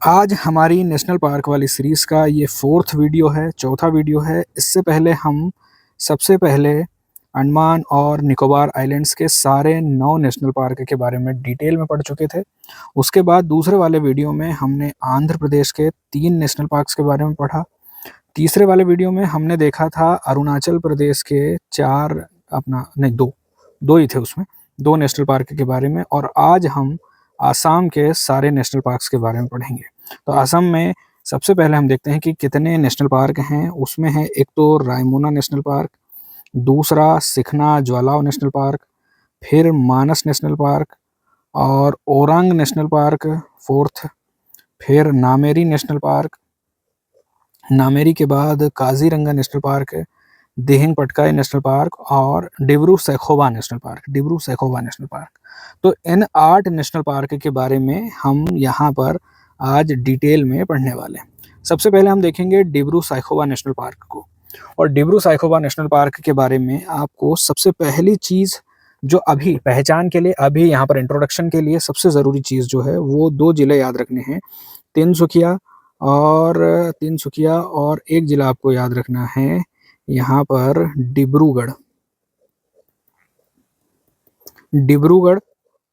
आज हमारी national park वाली सीरीज़ का ये 4th वीडियो है, चौथा वीडियो है। इससे पहले हम सबसे पहले अंडमान और निकोबार आइलैंड्स के सारे 9 नेशनल पार्क के बारे में डिटेल में पढ़ चुके थे। उसके बाद दूसरे वाले वीडियो में हमने आंध्र प्रदेश के 3 नेशनल पार्क्स के बारे में पढ़ा। तीसरे वाले वीडियो में हमने देखा था अरुणाचल प्रदेश के 4 2 ही थे उसमें, 2 नेशनल पार्क के बारे में। और आज हम आसाम के सारे नेशनल पार्क्स के बारे में पढ़ेंगे। तो असम में सबसे पहले हम देखते हैं कि कितने नेशनल पार्क हैं। उसमें है एक तो रायमोना नेशनल पार्क, दूसरा सिखना ज्वालाव नेशनल पार्क, फिर मानस नेशनल पार्क और ओरांग नेशनल पार्क 4th, फिर नामेरी नेशनल पार्क, नामेरी के बाद काजीरंगा नेशनल पार्क है, दिहिंग पटकाई नेशनल पार्क और डिब्रू सैखोवा नेशनल पार्क। तो इन 8 नेशनल पार्क के बारे में हम यहाँ पर आज डिटेल में पढ़ने वाले हैं। सबसे पहले हम देखेंगे डिब्रू सैखोवा नेशनल पार्क को। और डिब्रू सैखोवा नेशनल पार्क के बारे में आपको सबसे पहली चीज़ जो अभी पहचान के लिए, अभी यहाँ पर इंट्रोडक्शन के लिए सबसे ज़रूरी चीज़ जो है वो 2 ज़िले याद रखने हैं, तिनसुकिया और एक ज़िला आपको याद रखना है यहाँ पर डिब्रूगढ़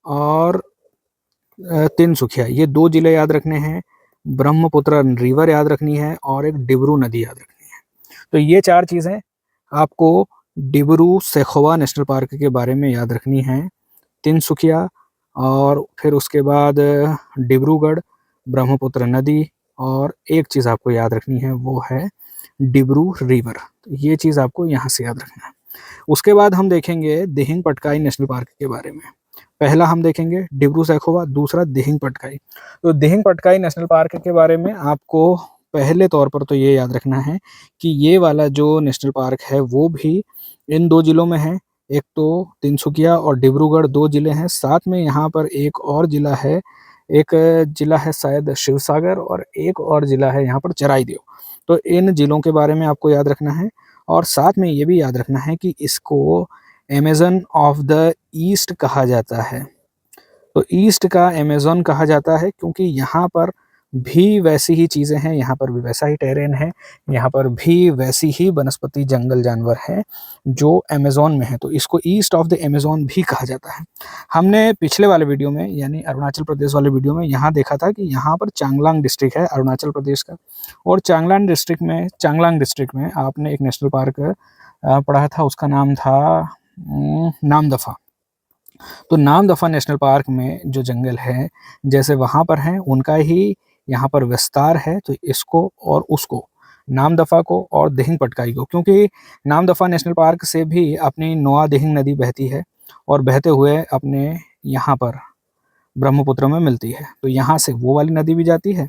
और तिनसुकिया, ये 2 ज़िले याद रखने हैं। ब्रह्मपुत्र रिवर याद रखनी है और एक डिब्रू नदी याद रखनी है। तो ये 4 चीज़ें आपको डिब्रू सैखोवा नेशनल पार्क के बारे में याद रखनी है। तिनसुकिया और फिर उसके बाद डिब्रूगढ़, ब्रह्मपुत्र नदी और एक चीज़ आपको याद रखनी है वो है डिब्रू रिवर। तो ये चीज़ आपको यहाँ से याद रखना है। उसके बाद हम देखेंगे दिहिंग पटकाई नेशनल पार्क के बारे में। पहला हम देखेंगे डिब्रू सैखोवा, दूसरा दिहिंग पटकाई। तो दिहिंग पटकाई नेशनल पार्क के बारे में आपको पहले तौर पर तो ये याद रखना है कि ये वाला जो नेशनल पार्क है वो भी इन 2 ज़िलों में है। एक तो तिनसुकिया और डिब्रूगढ़ 2 ज़िले हैं, साथ में यहाँ पर एक और ज़िला है, एक ज़िला है शायद शिवसागर और एक और ज़िला है यहाँ पर चराईदेव। तो इन ज़िलों के बारे में आपको याद रखना है। और साथ में ये भी याद रखना है कि इसको अमेज़न ऑफ द ईस्ट कहा जाता है। तो ईस्ट का अमेज़न कहा जाता है क्योंकि यहाँ पर भी वैसी ही चीज़ें हैं, यहाँ पर भी वैसा ही टेरेन है, यहाँ पर भी वैसी ही वनस्पति जंगल जानवर है जो अमेज़न में है। तो इसको ईस्ट ऑफ द अमेज़न भी कहा जाता है। हमने पिछले वाले वीडियो में यानी अरुणाचल प्रदेश वाले वीडियो में यहाँ देखा था कि यहाँ पर चांगलांग डिस्ट्रिक्ट है अरुणाचल प्रदेश का। और चांगलांग डिस्ट्रिक्ट में आपने एक नेशनल पार्क पढ़ा था, उसका नाम था नामदफा। तो नामदफा नेशनल पार्क में जो जंगल है जैसे वहाँ पर हैं उनका ही यहाँ पर विस्तार है। तो इसको और उसको, नामदफा को और दिहिंग पटकाई को, क्योंकि नामदफा नेशनल पार्क से भी अपनी नोआ दिहिंग नदी बहती है और बहते हुए अपने यहाँ पर ब्रह्मपुत्र में मिलती है। तो यहाँ से वो वाली नदी भी जाती है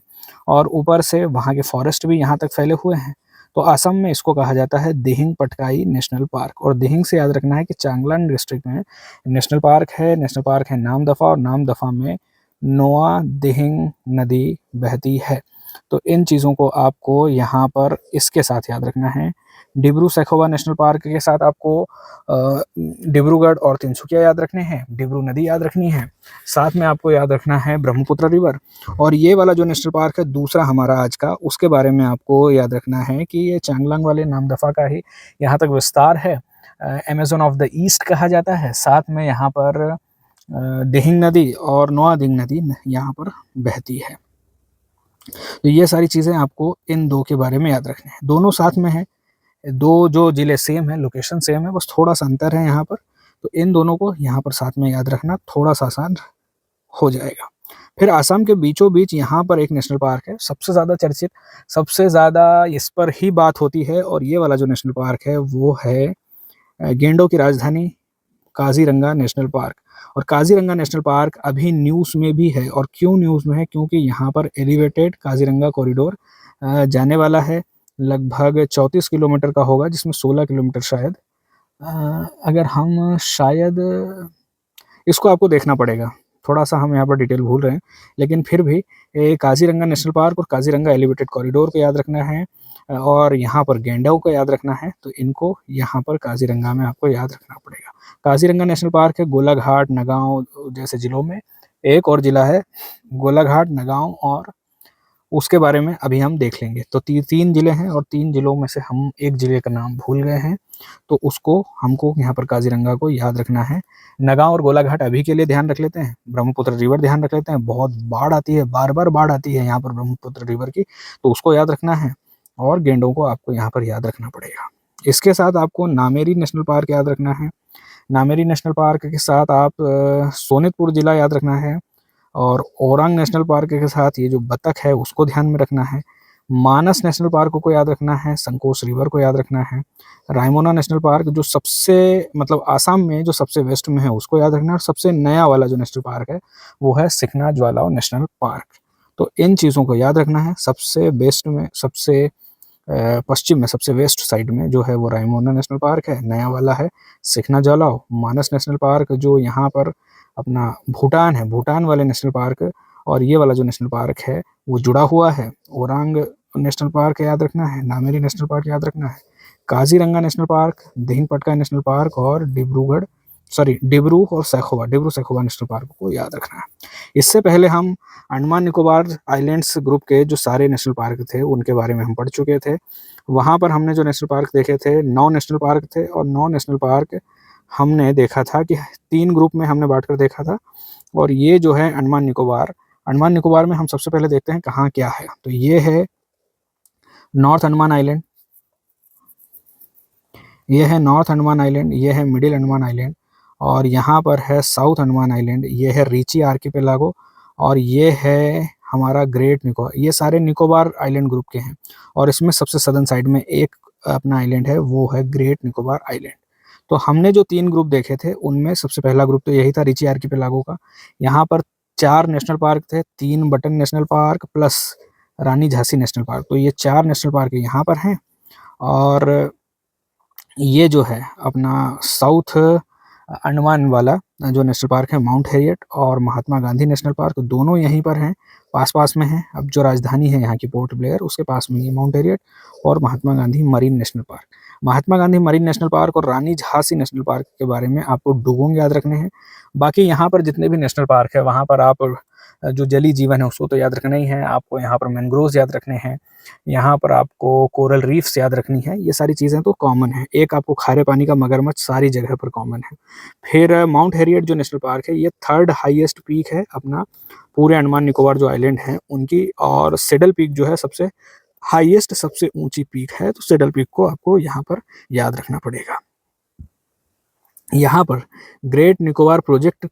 और ऊपर से वहाँ के फॉरेस्ट भी यहाँ तक फैले हुए हैं। तो असम में इसको कहा जाता है दिहिंग पटकाई नेशनल पार्क। और दिहिंग से याद रखना है कि चांगलांग डिस्ट्रिक्ट में नेशनल पार्क है नामदफा, और नामदफा में नोआ दिहिंग नदी बहती है। तो इन चीज़ों को आपको यहाँ पर इसके साथ याद रखना है। डिब्रू सैखोवा नेशनल पार्क के साथ आपको डिब्रूगढ़ और तिनसुकिया याद रखने हैं, डिब्रू नदी याद रखनी है, साथ में आपको याद रखना है ब्रह्मपुत्र रिवर। और ये वाला जो नेशनल पार्क है दूसरा हमारा आज का, उसके बारे में आपको याद रखना है कि ये चांगलांग वाले नामदफा का ही यहाँ तक विस्तार है। अमेज़न ऑफ द ईस्ट कहा जाता है। साथ में यहाँ पर दिहिंग नदी और नोआ दिहिंग नदी यहाँ पर बहती है। तो ये सारी चीज़ें आपको इन 2 के बारे में याद रखनी है। दोनों साथ में है, 2 जो ज़िले सेम है, लोकेशन सेम है, बस थोड़ा सा अंतर है यहाँ पर। तो इन दोनों को यहाँ पर साथ में याद रखना थोड़ा सा आसान हो जाएगा। फिर आसाम के बीचों बीच यहाँ पर एक नेशनल पार्क है, सबसे ज़्यादा चर्चित, सबसे ज़्यादा इस पर ही बात होती है। और ये वाला जो नेशनल पार्क है वो है गेंडों की राजधानी काजीरंगा नेशनल पार्क। और काजीरंगा नेशनल पार्क अभी न्यूज़ में भी है। और क्यों न्यूज़ में है? क्योंकि यहाँ पर एलिवेटेड काजीरंगा कॉरिडोर जाने वाला है, लगभग 34 किलोमीटर का होगा, जिसमें 16 किलोमीटर शायद, अगर हम शायद, इसको आपको देखना पड़ेगा, थोड़ा-सा हम यहाँ पर डिटेल भूल रहे हैं, लेकिन फिर भी काज़ीरंगा नेशनल पार्क और काज़ीरंगा एलिवेटेड कॉरिडोर को याद रखना है और यहाँ पर गेंडाओं को याद रखना है। तो इनको यहाँ पर काज़ीरंगा में आपको याद रखना पड़ेगा। काज़ीरंगा नेशनल पार्क है गोलाघाट, नगाँव जैसे ज़िलों में। एक और ज़िला है गोलाघाट, नगाँव और उसके बारे में अभी हम देख लेंगे। तो 3 ज़िले हैं और 3 ज़िलों में से हम एक ज़िले का नाम भूल गए हैं, तो उसको हमको यहाँ पर काज़ीरंगा को याद रखना है। नगाँव और गोलाघाट अभी के लिए ध्यान रख लेते हैं, ब्रह्मपुत्र रिवर ध्यान रख लेते हैं, बहुत बाढ़ आती है, बार-बार बाढ़ आती है यहाँ पर ब्रह्मपुत्र रिवर की, तो उसको याद रखना है और गेंडों को आपको यहाँ पर याद रखना पड़ेगा। इसके साथ आपको नामेरी नेशनल पार्क याद रखना है। नामेरी नेशनल पार्क के साथ आप सोनितपुर ज़िला याद रखना है और ओरांग नेशनल पार्क के साथ ये जो बतख है उसको ध्यान में रखना है। मानस नेशनल पार्क को याद रखना है, संकोच रिवर को याद रखना है। रायमोना नेशनल पार्क जो सबसे मतलब आसाम में जो सबसे वेस्ट में है उसको याद रखना है और सबसे नया वाला जो नेशनल पार्क है वो है सिखना ज्वालाओ नेशनल पार्क। तो इन चीज़ों को याद रखना है। सबसे वेस्ट में सबसे पश्चिम में सबसे वेस्ट साइड में जो है वो रायमोना नेशनल पार्क है, नया वाला है सिखना ज्वालाओ। मानस नेशनल पार्क जो यहाँ पर अपना भूटान है, भूटान वाले नेशनल पार्क और ये वाला जो नेशनल पार्क है वो जुड़ा हुआ है। ओरांग नेशनल पार्क याद रखना है, नामेरी नेशनल पार्क याद रखना है, काजीरंगा नेशनल पार्क, दिहिंग पटका नेशनल पार्क और डिब्रू सैखोवा नेशनल पार्क को याद रखना है। इससे पहले हम अंडमान निकोबार आइलैंड्स ग्रुप के जो सारे नेशनल पार्क थे उनके बारे में हम पढ़ चुके थे। वहाँ पर हमने जो नेशनल पार्क देखे थे 9 नेशनल पार्क थे और 9 नेशनल पार्क हमने देखा था कि 3 ग्रुप में हमने बांट कर देखा था। और ये जो है अंडमान निकोबार में हम सबसे पहले देखते हैं कहाँ क्या है। तो ये है नॉर्थ अंडमान आइलैंड, ये है नॉर्थ अंडमान आइलैंड, ये है मिडिल अंडमान आइलैंड और यहाँ पर है साउथ अंडमान आइलैंड, ये है रीची आर्किपेलागो और ये है हमारा ग्रेट निकोबार। ये सारे निकोबार आइलैंड ग्रुप के हैं और इसमें सबसे सदर्न साइड में एक अपना आइलैंड है वो है ग्रेट निकोबार आइलैंड। तो हमने जो 3 ग्रुप देखे थे उनमें सबसे पहला ग्रुप तो यही था रीची आर्किपेलागो का। यहाँ पर 4 नेशनल पार्क थे, 3 बटन नेशनल पार्क प्लस रानी झांसी नेशनल पार्क। तो ये 4 नेशनल पार्क यहाँ पर हैं और ये जो है अपना साउथ अंडमान वाला जो नेशनल पार्क है माउंट हैरियट और महात्मा गांधी नेशनल पार्क दोनों यहीं पर हैं, पास-पास में हैं। अब जो राजधानी है यहाँ की पोर्ट ब्लेयर उसके पास में ही माउंट हैरियट और Mahatma Gandhi marine national park. Mahatma Gandhi marine national park और रानी झांसी नेशनल पार्क के बारे में आपको डुगोंग याद रखने हैं। बाकी यहाँ पर जितने भी नेशनल पार्क है वहाँ पर आप जो जलीय जीवन है उसको तो याद रखना ही है, आपको यहाँ पर मैंग्रोव्स याद रखने हैं, यहाँ पर आपको कोरल रीफ्स याद रखनी है। ये सारी चीज़ें तो कॉमन है। एक आपको खारे पानी का मगरमच्छ सारी जगह पर कॉमन है। फिर माउंट हैरियट जो नेशनल पार्क है ये 3rd हाईएस्ट पीक है अपना पूरे अंडमान निकोबार जो आइलैंड हैं उनकी और सेडल पीक जो है सबसे हाईएस्ट सबसे ऊंची पीक है। तो सेडल पीक को आपको यहाँ पर याद रखना पड़ेगा। यहाँ पर ग्रेट निकोबार प्रोजेक्ट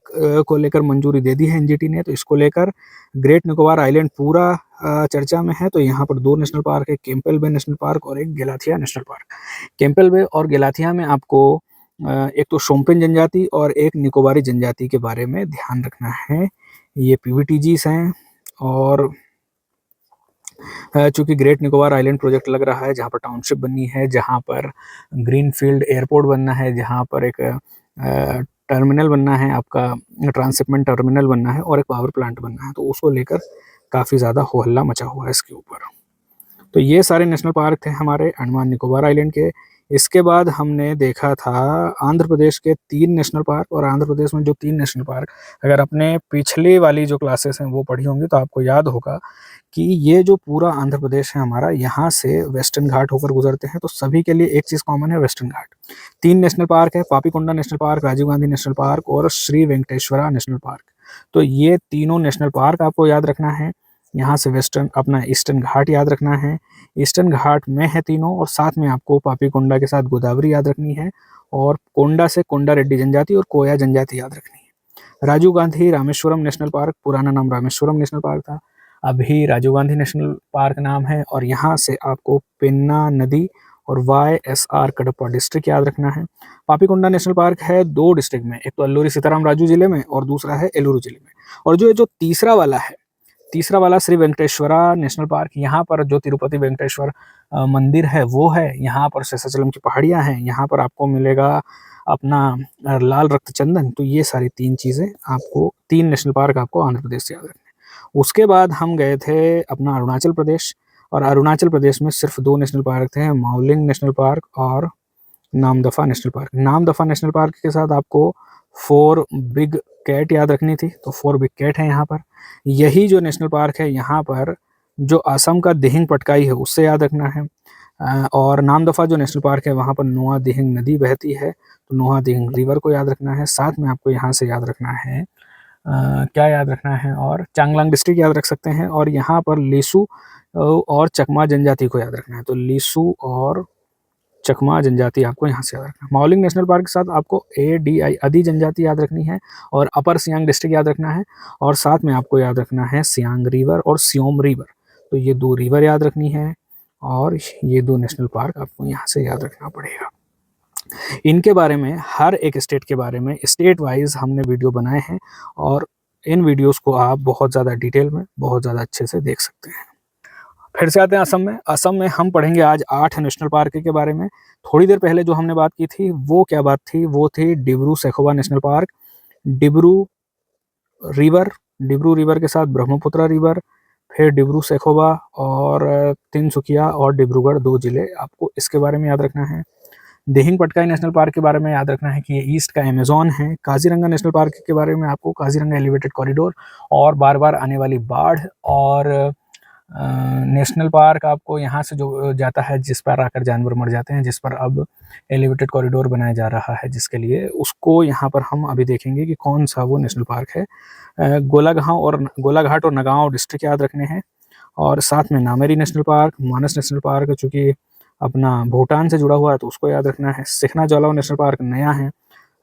को लेकर मंजूरी दे दी है एनजीटी ने, तो इसको लेकर ग्रेट निकोबार आइलैंड पूरा चर्चा में है। तो यहाँ पर 2 नेशनल पार्क है, कैंपबेल बे नेशनल पार्क और एक गेलाथिया नेशनल पार्क। कैंपबेल बे और गेलाथिया में आपको एक तो शोम्पेन जनजाति और एक निकोबारी जनजाति के बारे में ध्यान रखना है। ये पीवीटीजीस हैं और चूँकि ग्रेट निकोबार आइलैंड प्रोजेक्ट लग रहा है जहाँ पर टाउनशिप बननी है, जहाँ पर ग्रीनफील्ड एयरपोर्ट बनना है, जहाँ पर एक टर्मिनल बनना है, आपका ट्रांसशिपमेंट टर्मिनल बनना है और एक पावर प्लांट बनना है, तो उसको लेकर काफ़ी ज़्यादा हो हल्ला मचा हुआ है इसके ऊपर। तो ये सारे नेशनल पार्क थे हमारे अंडमान निकोबार आइलैंड के। इसके बाद हमने देखा था आंध्र प्रदेश के 3 नेशनल पार्क और आंध्र प्रदेश में जो 3 नेशनल पार्क अगर अपने पिछले वाली जो क्लासेस हैं वो पढ़ी होंगी तो आपको याद होगा कि ये जो पूरा आंध्र प्रदेश है हमारा यहाँ से वेस्टर्न घाट होकर गुजरते हैं। तो सभी के लिए एक चीज़ कॉमन है वेस्टर्न घाट। 3 नेशनल पार्क है, Papikonda national park, Rajiv Gandhi national park और श्री वेंकटेश्वरा नेशनल पार्क। तो ये तीनों नेशनल पार्क आपको याद रखना है। यहाँ से वेस्टर्न अपना ईस्टर्न घाट याद रखना है, ईस्टर्न घाट में है तीनों और साथ में आपको पापीकोंडा के साथ गोदावरी याद रखनी है और कोंडा से कोंडा रेड्डी जनजाति और कोया जनजाति याद रखनी है। राजीव गांधी रामेश्वरम नेशनल पार्क, पुराना नाम रामेश्वरम नेशनल पार्क था, अभी राजीव गांधी नेशनल पार्क नाम है और यहाँ से आपको पेन्ना नदी और YSR कडप्पा डिस्ट्रिक्ट याद रखना है। पापीकोंडा नेशनल पार्क है 2 डिस्ट्रिक्ट में, एक तो अल्लूरी सीताराम राजू जिले में और दूसरा है एलुरु जिले में। और जो तीसरा वाला श्री वेंकटेश्वरा नेशनल पार्क, यहाँ पर जो तिरुपति वेंकटेश्वर मंदिर है वो है, यहाँ पर शेषाचलम की पहाड़ियाँ हैं, यहाँ पर आपको मिलेगा अपना लाल रक्त चंदन। तो ये सारी 3 चीज़ें आपको 3 नेशनल पार्क आपको आंध्र प्रदेश से याद रखना है। उसके बाद हम गए थे अपना अरुणाचल प्रदेश और अरुणाचल प्रदेश में सिर्फ 2 नेशनल पार्क थे, माउलिंग नेशनल पार्क और Namdapha national park. Namdapha national park के साथ आपको 4 बिग कैट याद रखनी थी, तो 4 बिग कैट है यहाँ पर। यही जो नेशनल पार्क है यहाँ पर जो असम का दिहिंग पटकाई है उससे याद रखना है। और नामदफा जो नेशनल पार्क है वहाँ पर नुआ दिहिंग नदी बहती है, तो नुआ दिहिंग रिवर को याद रखना है। साथ में आपको यहाँ से याद रखना है क्या याद रखना है, और चांगलांग डिस्ट्रिक्ट याद रख सकते हैं, और यहाँ पर लिसू और चकमा जनजाति को याद रखना है। तो लिसू और चकमा जनजाति आपको यहाँ से याद रखना है। माओलिंग नेशनल पार्क के साथ आपको ADI आदि जनजाति याद रखनी है, और अपर सियांग डिस्ट्रिक्ट याद रखना है, और साथ में आपको याद रखना है सियांग रिवर और सियोम रिवर। तो ये 2 रिवर याद रखनी है, और ये 2 नेशनल पार्क आपको यहाँ से याद रखना पड़ेगा। इनके बारे में, हर एक स्टेट के बारे में स्टेट वाइज हमने वीडियो बनाए हैं, और इन वीडियोस को आप बहुत ज़्यादा डिटेल में, बहुत ज़्यादा अच्छे से देख सकते हैं। फिर से आते हैं असम में। असम में हम पढ़ेंगे आज 8 नेशनल पार्क के बारे में। थोड़ी देर पहले जो हमने बात की थी वो क्या बात थी, वो थी Dibru Saikhowa national park, Dibru river के साथ ब्रह्मपुत्र रिवर, फिर डिब्रू सैखोवा और तिनसुकिया और डिब्रूगढ़ 2 जिले आपको इसके बारे में याद रखना है। दिहिंग पटकाई नेशनल पार्क के बारे में याद रखना है कि ये ईस्ट का अमेज़न है। काजीरंगा नेशनल पार्क के बारे में आपको काजीरंगा एलिवेटेड कॉरिडोर और बार बार आने वाली बाढ़, और नेशनल पार्क आपको यहाँ से जो जाता है जिस पर आकर जानवर मर जाते हैं, जिस पर अब एलिवेटेड कॉरिडोर बनाया जा रहा है जिसके लिए, उसको यहाँ पर हम अभी देखेंगे कि कौन सा वो नेशनल पार्क है। गोलाघाट और नगांव डिस्ट्रिक्ट याद रखने हैं, और साथ में नामेरी नेशनल पार्क, मानस नेशनल पार्क चूँकि अपना भूटान से जुड़ा हुआ है तो उसको याद रखना है। सिखना जोलाव नेशनल पार्क नया है।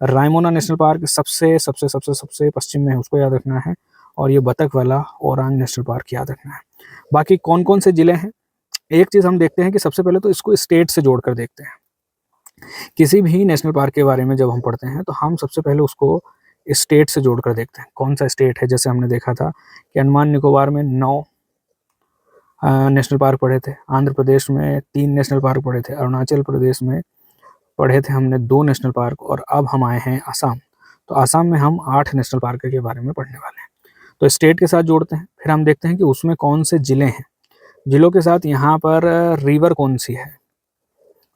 रायमोना नेशनल पार्क सबसे सबसे सबसे सबसे पश्चिम में है, उसको याद रखना है। और ये बतख वाला ओरांग नेशनल पार्क याद रखना है। बाकी कौन कौन से जिले हैं, एक चीज़ हम देखते हैं कि सबसे पहले तो इसको स्टेट से जोड़कर देखते हैं। किसी भी नेशनल पार्क के बारे में जब हम पढ़ते हैं तो हम सबसे पहले उसको स्टेट से जोड़कर देखते हैं, कौन सा स्टेट है। जैसे हमने देखा था कि अंडमान निकोबार में 9 नेशनल पार्क पढ़े थे, आंध्र प्रदेश में 3 नेशनल पार्क पढ़े थे, अरुणाचल प्रदेश में पढ़े थे हमने 2 नेशनल पार्क, और अब हम आए हैं आसाम। तो आसाम में हम 8 नेशनल पार्क के बारे में पढ़ने वाले हैं। तो स्टेट के साथ जोड़ते हैं, फिर हम देखते हैं कि उसमें कौन से जिले हैं। जिलों के साथ यहाँ पर रिवर कौन सी है,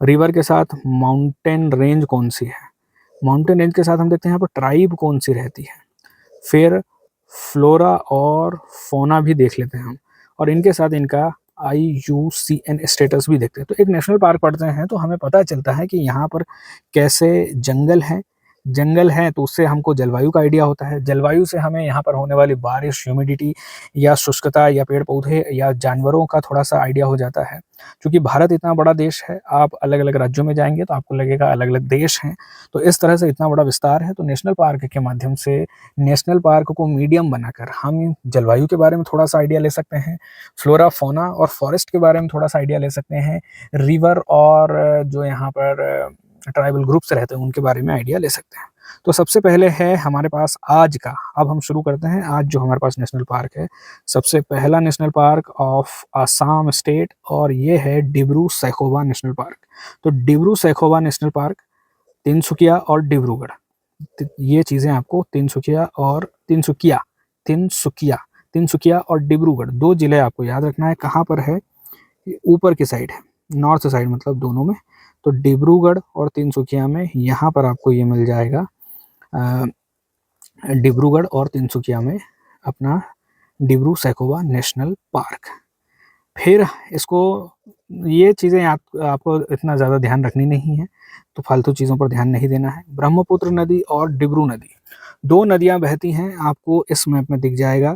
रिवर के साथ माउंटेन रेंज कौन सी है, माउंटेन रेंज के साथ हम देखते हैं यहाँ पर ट्राइब कौन सी रहती है, फिर फ्लोरा और फोना भी देख लेते हैं हम, और इनके साथ इनका IUCN स्टेटस भी देखते हैं। तो एक नेशनल पार्क पढ़ते हैं तो हमें पता चलता है कि यहाँ पर कैसे जंगल है तो उससे हमको जलवायु का आइडिया होता है। जलवायु से हमें यहाँ पर होने वाली बारिश, ह्यूमिडिटी या शुष्कता या पेड़ पौधे या जानवरों का थोड़ा सा आइडिया हो जाता है। क्योंकि भारत इतना बड़ा देश है, आप अलग अलग राज्यों में जाएंगे तो आपको लगेगा अलग अलग देश हैं, तो इस तरह से इतना बड़ा विस्तार है। तो नेशनल पार्क के माध्यम से नेशनल पार्क को मीडियम बनाकर हम जलवायु के बारे में थोड़ा सा आइडिया ले सकते हैं, फ्लोरा फौना और फॉरेस्ट के बारे में थोड़ा सा आइडिया ले सकते हैं, रिवर और जो यहाँ पर ट्राइबल ग्रुप्स रहते हैं उनके बारे में आइडिया ले सकते हैं। तो सबसे पहले है हमारे पास आज का, अब हम शुरू करते हैं आज जो हमारे पास नेशनल पार्क है। सबसे पहला national park of Assam state, और ये है डिब्रू सैखोवा नेशनल पार्क। तो डिब्रू सैखोवा नेशनल पार्क तिनसुकिया और डिब्रूगढ़, ये चीज़ें आपको तिनसुकिया और डिब्रूगढ़ 2 जिले आपको याद रखना है। कहाँ पर है, ऊपर की साइड है, नॉर्थ साइड मतलब दोनों में। तो डिब्रूगढ़ और तिनसुकिया में यहाँ पर आपको ये मिल जाएगा, डिब्रूगढ़ और तिनसुकिया में अपना डिब्रू सैखोवा नेशनल पार्क। फिर इसको, ये चीज़ें आपको इतना ज़्यादा ध्यान रखनी नहीं है, तो फालतू चीज़ों पर ध्यान नहीं देना है। ब्रह्मपुत्र नदी और डिब्रू नदी 2 नदियाँ बहती हैं, आपको इस मैप में दिख जाएगा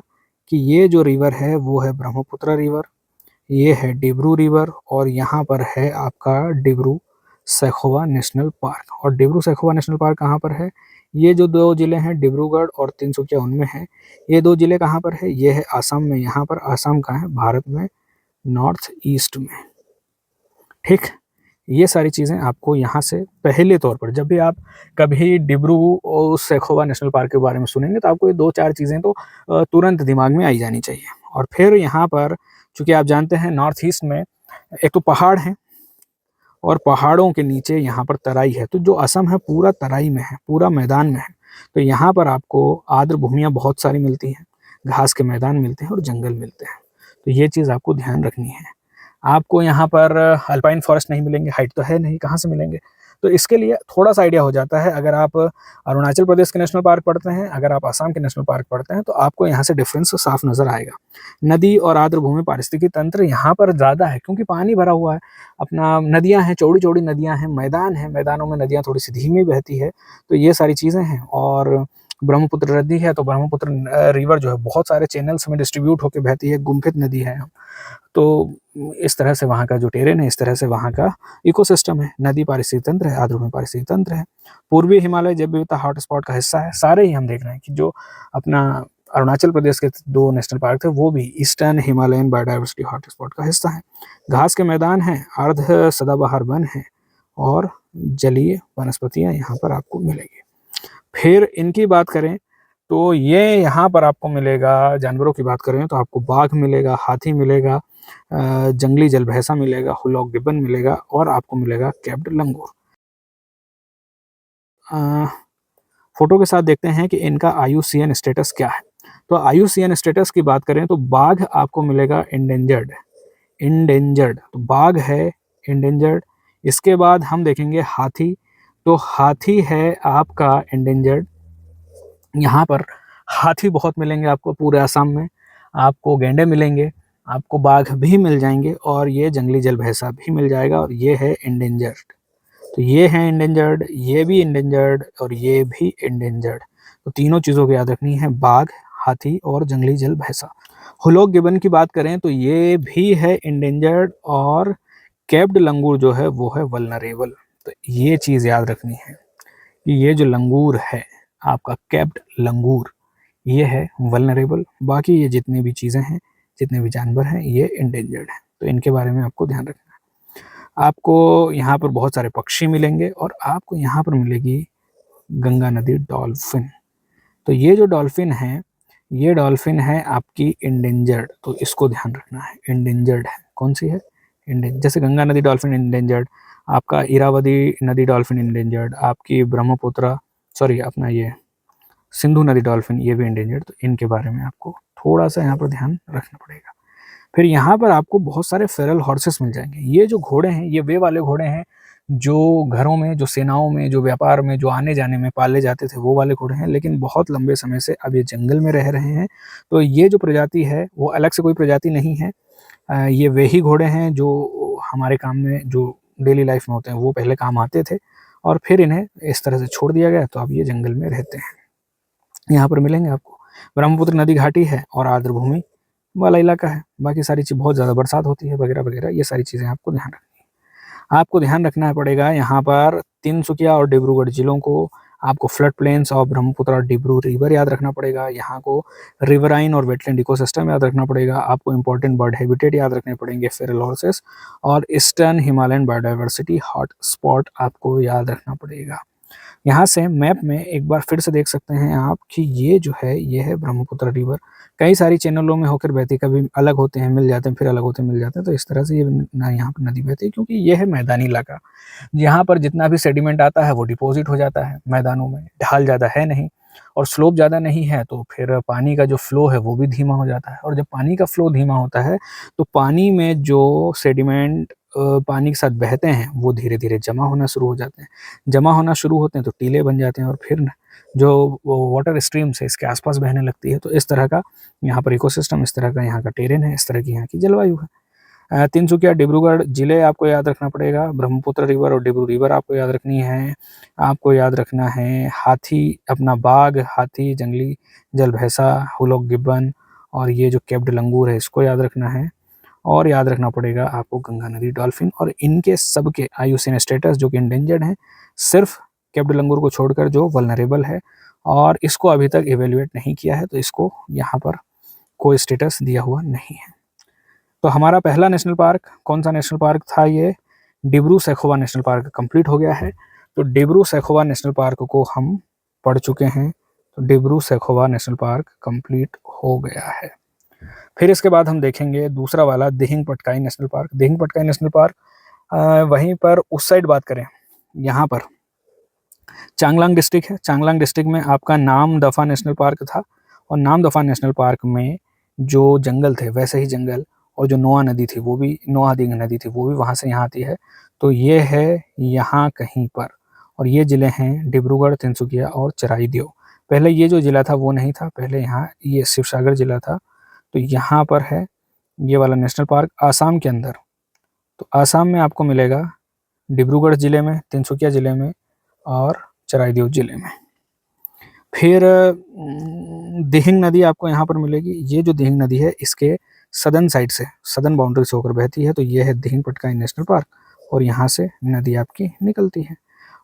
कि ये जो रिवर है वो है ब्रह्मपुत्र रिवर, ये है डिब्रू रिवर, और यहाँ पर है आपका डिब्रू सैखोवा नेशनल पार्क। और डिब्रू सैखोवा नेशनल पार्क कहाँ पर है, ये जो 2 जिले हैं डिब्रूगढ़ और तिनसुकिया उनमें है। ये 2 जिले कहाँ पर है, ये है आसाम में। यहाँ पर आसाम कहाँ है, भारत में नॉर्थ ईस्ट में। ठीक, ये सारी चीज़ें आपको यहाँ से पहले तौर पर, जब भी आप कभी डिब्रू सैखोवा नेशनल पार्क के बारे में सुनेंगे तो आपको ये 2-4 चीज़ें तो तुरंत दिमाग में आई जानी चाहिए। और फिर यहाँ पर चूँकि आप जानते हैं नॉर्थ ईस्ट में एक तो पहाड़ हैं, और पहाड़ों के नीचे यहाँ पर तराई है। तो जो असम है पूरा तराई में है, पूरा मैदान में है। तो यहाँ पर आपको आर्द्र भूमियाँ बहुत सारी मिलती हैं, घास के मैदान मिलते हैं और जंगल मिलते हैं। तो ये चीज़ आपको ध्यान रखनी है। आपको यहाँ पर अल्पाइन फॉरेस्ट नहीं मिलेंगे, हाइट तो है नहीं, कहाँ से मिलेंगे। तो इसके लिए थोड़ा सा आइडिया हो जाता है। अगर आप अरुणाचल प्रदेश के नेशनल पार्क पढ़ते हैं, अगर आप आसाम के नेशनल पार्क पढ़ते हैं, तो आपको यहाँ से डिफरेंस साफ नजर आएगा। नदी और आर्द्र भूमि पारिस्थितिकी तंत्र यहाँ पर ज़्यादा है क्योंकि पानी भरा हुआ है। अपना नदियाँ हैं, चौड़ी चौड़ी नदियाँ हैं, मैदान है, मैदानों में नदियाँ थोड़ी सी धीमी बहती है, तो ये सारी चीज़ें हैं। और ब्रह्मपुत्र नदी है, तो ब्रह्मपुत्र रिवर जो है बहुत सारे चैनल्स में डिस्ट्रीब्यूट होकर बहती है, गुम्फित नदी है। तो इस तरह से वहाँ का जो टेरेन है, इस तरह से वहाँ का इकोसिस्टम है। नदी पारिस्थितिक तंत्र है, आर्द्र पारिस्थितिक तंत्र है। पूर्वी हिमालय जैव विविधता हॉटस्पॉट का हिस्सा है। सारे ही हम देख रहे हैं कि जो अपना अरुणाचल प्रदेश के 2 नेशनल पार्क थे वो भी ईस्टर्न हिमालयन बायोडाइवर्सिटी हॉटस्पॉट का हिस्सा है। घास के मैदान हैं, अर्ध सदाबहार वन है और जलीय वनस्पतियाँ यहाँ पर आपको मिलेगी। फिर इनकी बात करें तो ये यहाँ पर आपको मिलेगा, जानवरों की बात करें तो आपको बाघ मिलेगा, हाथी मिलेगा, जंगली जल भैंसा मिलेगा, हुलॉक गिब्बन मिलेगा और आपको मिलेगा कैप्ड लंगूर। फोटो के साथ देखते हैं कि इनका IUCN स्टेटस क्या है। तो IUCN स्टेटस की बात करें तो बाघ आपको मिलेगा इंडेंजर्ड, तो बाघ है इंडेंजर्ड। इसके बाद हम देखेंगे हाथी, तो हाथी है आपका इंडेंजर्ड। यहाँ पर हाथी बहुत मिलेंगे आपको पूरे असम में, आपको गैंडे मिलेंगे, आपको बाघ भी मिल जाएंगे और ये जंगली जल भैंसा भी मिल जाएगा और ये है इंडेंजर्ड। तो ये है इंडेंजर्ड, ये भी इंडेंजर्ड और ये भी इंडेंजर्ड। तो तीनों चीज़ों को याद रखनी है, बाघ, हाथी और जंगली जल भैंसा। हुलॉक गिब्बन की बात करें तो ये भी है इंडेंजर्ड और कैप्ड लंगूर जो है वो है वल्नरेबल। तो ये चीज़ याद रखनी है कि ये जो लंगूर है आपका कैप्ड लंगूर, ये है वल्नरेबल। बाकी ये जितनी भी चीज़ें हैं, जितने भी जानवर हैं, ये इंडेंजर्ड हैं। तो इनके बारे में आपको ध्यान रखना है। आपको यहाँ पर बहुत सारे पक्षी मिलेंगे और आपको यहाँ पर मिलेगी गंगा नदी डॉल्फिन। तो ये जो डॉल्फिन है, ये डॉल्फिन है आपकी इंडेंजर्ड, तो इसको ध्यान रखना है, इंडेंजर्ड है। कौन सी है? जैसे गंगा नदी डॉल्फिन इंडेंजर्ड, आपका इरावदी नदी डॉल्फिन इंडेंजर्ड, आपकी ब्रह्मपुत्र सॉरी अपना ये सिंधु नदी डॉल्फिन ये भी इंडेंजर्ड। तो इनके बारे में आपको थोड़ा सा यहाँ पर ध्यान रखना पड़ेगा। फिर यहाँ पर आपको बहुत सारे फेरल हॉर्सेस मिल जाएंगे। ये जो घोड़े हैं, ये वे वाले घोड़े हैं जो घरों में, जो सेनाओं में, जो व्यापार में, जो आने जाने में पाले जाते थे, वो वाले घोड़े हैं। लेकिन बहुत लंबे समय से अब ये जंगल में रह रहे हैं, तो ये जो प्रजाति है वो अलग से कोई प्रजाति नहीं है। ये वे ही घोड़े हैं जो हमारे काम में, जो डेली लाइफ में होते हैं, वो पहले काम आते थे और फिर इन्हें इस तरह से छोड़ दिया गया, तो अब ये जंगल में रहते हैं। यहाँ पर मिलेंगे आपको। ब्रह्मपुत्र नदी घाटी है और आर्द्र भूमि वाला इलाका है। बाकी सारी चीज़, बहुत ज़्यादा बरसात होती है वगैरह वगैरह, ये सारी चीज़ें आपको ध्यान रखनी है। आपको ध्यान रखना पड़ेगा यहाँ पर तिनसुकिया और डिब्रूगढ़ जिलों को, आपको फ्लड प्लेन्स और ब्रह्मपुत्र और डिब्रू रिवर याद रखना पड़ेगा। यहाँ को रिवराइन और वेटलैंड इकोसिस्टम याद रखना पड़ेगा। आपको इंपॉर्टेंट बर्ड हैबिटेट याद रखने पड़ेंगे, फेरल हॉर्सेस, और eastern Himalayan biodiversity hot spot आपको याद रखना पड़ेगा। यहाँ से मैप में एक बार फिर से देख सकते हैं आप कि ये जो है, ये है ब्रह्मपुत्र रिवर। कई सारी चैनलों में होकर बहती, कभी अलग होते हैं मिल जाते हैं, फिर अलग होते मिल जाते हैं। तो इस तरह से ये यहाँ पर नदी बहती है क्योंकि ये है मैदानी इलाका। यहाँ पर जितना भी सेडिमेंट आता है वो डिपॉजिट हो जाता है मैदानों में। ढाल ज़्यादा है नहीं और स्लोप ज़्यादा नहीं है, तो फिर पानी का जो फ्लो है वो भी धीमा हो जाता है। और जब पानी का फ्लो धीमा होता है तो पानी में जो सेडिमेंट पानी के साथ बहते हैं वो धीरे धीरे जमा होना शुरू हो जाते हैं। जमा होना शुरू होते हैं तो टीले बन जाते हैं और फिर जो वाटर स्ट्रीम से इसके आसपास बहने लगती है। तो इस तरह का यहाँ पर इकोसिस्टम, इस तरह का यहाँ का टेरेन है, इस तरह की यहाँ की जलवायु है। तिनसुकिया डिब्रूगढ़ जिले आपको याद रखना पड़ेगा। ब्रह्मपुत्र रिवर और डिब्रू रिवर आपको याद रखनी है। आपको याद रखना है हाथी, अपना बाघ, हाथी, जंगली जल भैंसा, हुलॉक गिब्बन और ये जो कैप्ड लंगूर है इसको याद रखना है। और याद रखना पड़ेगा आपको गंगा नदी डॉल्फिन और इनके सबके IUCN स्टेटस जो कि इंडेंजर्ड हैं, सिर्फ कैप्ड लंगूर को छोड़कर जो वल्नरेबल है और इसको अभी तक इवेल्युएट नहीं किया है, तो इसको यहाँ पर कोई स्टेटस दिया हुआ नहीं है। तो हमारा पहला नेशनल पार्क कौन सा नेशनल पार्क था? ये Dibru Saikhowa national park complete हो गया है। तो डिब्रू सैखोवा नेशनल पार्क को हम पढ़ चुके हैं। तो Dibru Saikhowa national park complete हो गया है। फिर इसके बाद हम देखेंगे दूसरा वाला Dihing Patkai national park. Dihing Patkai national park वहीं पर उस साइड बात करें, यहाँ पर चांगलांग डिस्ट्रिक्ट है। चांगलांग डिस्ट्रिक्ट में आपका नामदफा नेशनल पार्क था और नामदफा नेशनल पार्क में जो जंगल थे वैसे ही जंगल और जो नोआ नदी थी वो भी, नोआ दिंग नदी थी वो भी वहाँ से यहाँ आती है। तो ये है यहाँ कहीं पर, और ये ज़िले हैं डिब्रूगढ़, तिनसुकिया और चराईदेव। पहले ये जो ज़िला था वो नहीं था, पहले यहाँ ये शिवसागर ज़िला था। तो यहाँ पर है ये वाला नेशनल पार्क आसाम के अंदर। तो आसाम में आपको मिलेगा डिब्रूगढ़ ज़िले में, तिनसुकिया ज़िले में और चराईदेव ज़िले में। फिर दिहिंग नदी आपको यहाँ पर मिलेगी। ये जो दिहिंग नदी है इसके सदर्न साइड से, सदर्न बाउंड्री से होकर बहती है। तो ये है दिहिंग पटकाई नेशनल पार्क, और यहाँ से नदी आपकी निकलती है